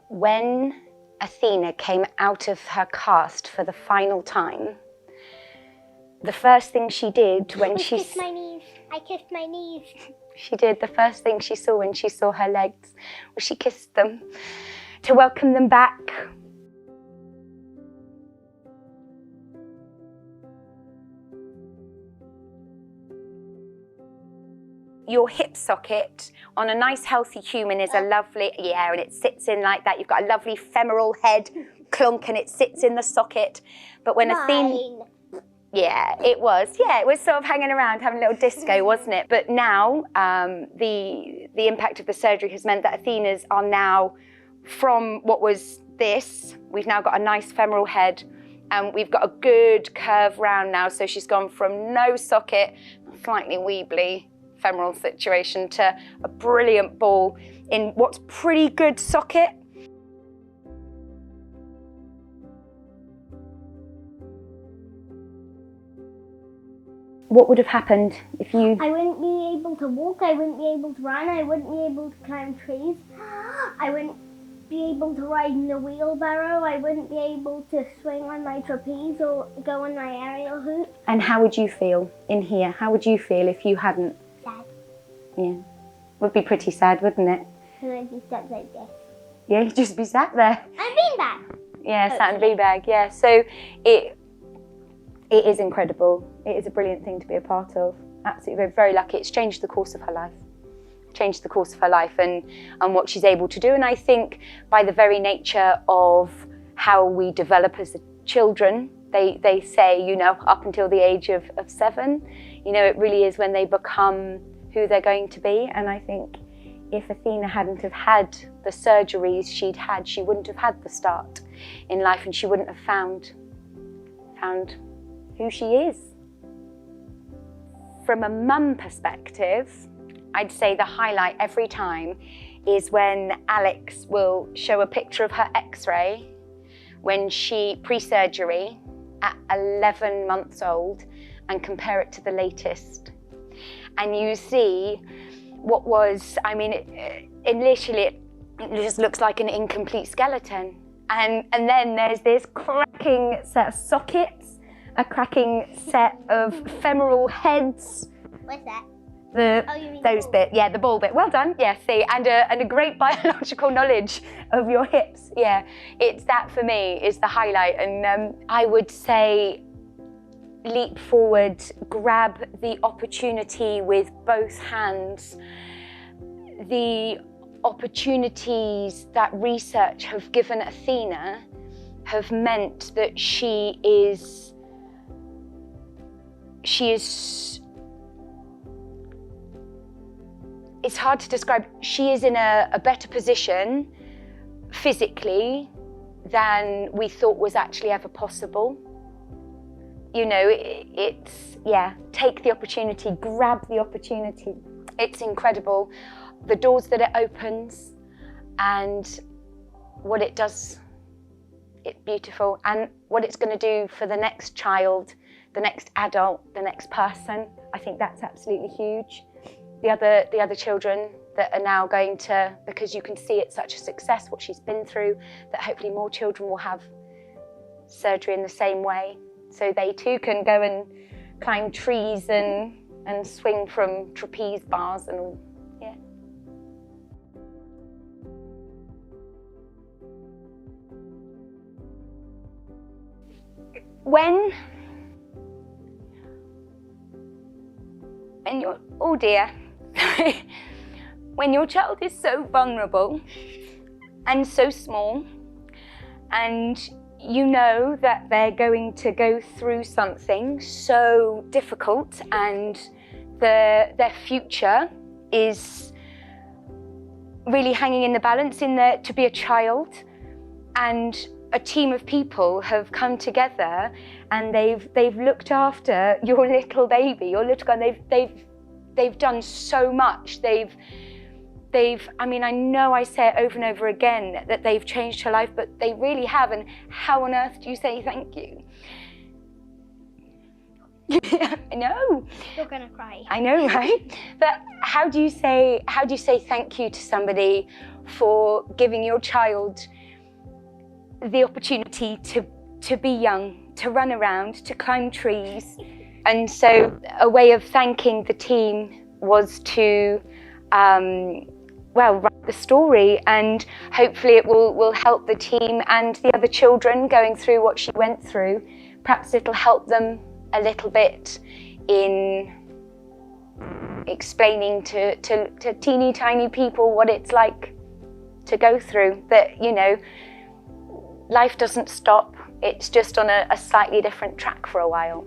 When Athena came out of her cast for the final time, the first thing she did when she... I kissed my knees. I kissed my knees. She did. The first thing she saw when she saw her legs was she kissed them to welcome them back. Your hip socket on a nice healthy human is a lovely, and it sits in like that. You've got a lovely femoral head clunk and it sits in the socket. But when Athena... Yeah, it was sort of hanging around, having a little disco, wasn't it? But now the impact of the surgery has meant that Athena's are now, from what was this, we've now got a nice femoral head and we've got a good curve round now. So she's gone from no socket, slightly weebly femoral situation, to a brilliant ball in what's pretty good socket. What would have happened if you... I wouldn't be able to walk, I wouldn't be able to run, I wouldn't be able to climb trees, I wouldn't be able to ride in a wheelbarrow, I wouldn't be able to swing on my trapeze or go on my aerial hoop. And how would you feel in here? How would you feel if you hadn't? Sad. Yeah. Would be pretty sad, wouldn't it? And I'd be stuck like this. Yeah, you'd just be sat there. And beanbag. Yeah, sat in a beanbag, yeah. So it is incredible. It is a brilliant thing to be a part of. Absolutely, very, very lucky. It's changed the course of her life. Changed the course of her life and what she's able to do. And I think by the very nature of how we develop as children, they say, you know, up until the age of 7, you know, it really is when they become who they're going to be. And I think if Athena hadn't have had the surgeries she'd had, she wouldn't have had the start in life and she wouldn't have found who she is. From a mum perspective, I'd say the highlight every time is when Alex will show a picture of her x-ray when she, pre-surgery, at 11 months old, and compare it to the latest. And you see what was, I mean, it literally, it just looks like an incomplete skeleton. And then there's this cracking set of sockets, a cracking set of femoral heads. What's that? You mean those bits, yeah, the ball bit. Well done, yeah. See, and a great biological knowledge of your hips. Yeah, it's that for me is the highlight. And I would say, leap forward, grab the opportunity with both hands. The opportunities that research have given Athena have meant that she is. It's hard to describe. She is in a better position physically than we thought was actually ever possible. You know, take the opportunity, grab the opportunity. It's incredible. The doors that it opens and what it does, it's beautiful. And what it's going to do for the next child, the next adult, the next person, I think that's absolutely huge. The other children that are now going to, because you can see it's such a success, what she's been through, that hopefully more children will have surgery in the same way. So they too can go and climb trees and swing from trapeze bars and all, yeah. When you're, oh dear, when your child is so vulnerable and so small, and you know that they're going to go through something so difficult and their future is really hanging in the balance to be a child, and a team of people have come together and they've looked after your little baby, your little girl. They've done so much. They've I mean, I know I say it over and over again that they've changed her life, but they really have. And how on earth do you say thank you? I know. You're gonna cry. I know, right? But how do you say thank you to somebody for giving your child the opportunity to be young, to run around, to climb trees. And so a way of thanking the team was to write the story, and hopefully it will help the team and the other children going through what she went through. Perhaps it'll help them a little bit in explaining to teeny tiny people what it's like to go through, that, you know, life doesn't stop, it's just on a slightly different track for a while.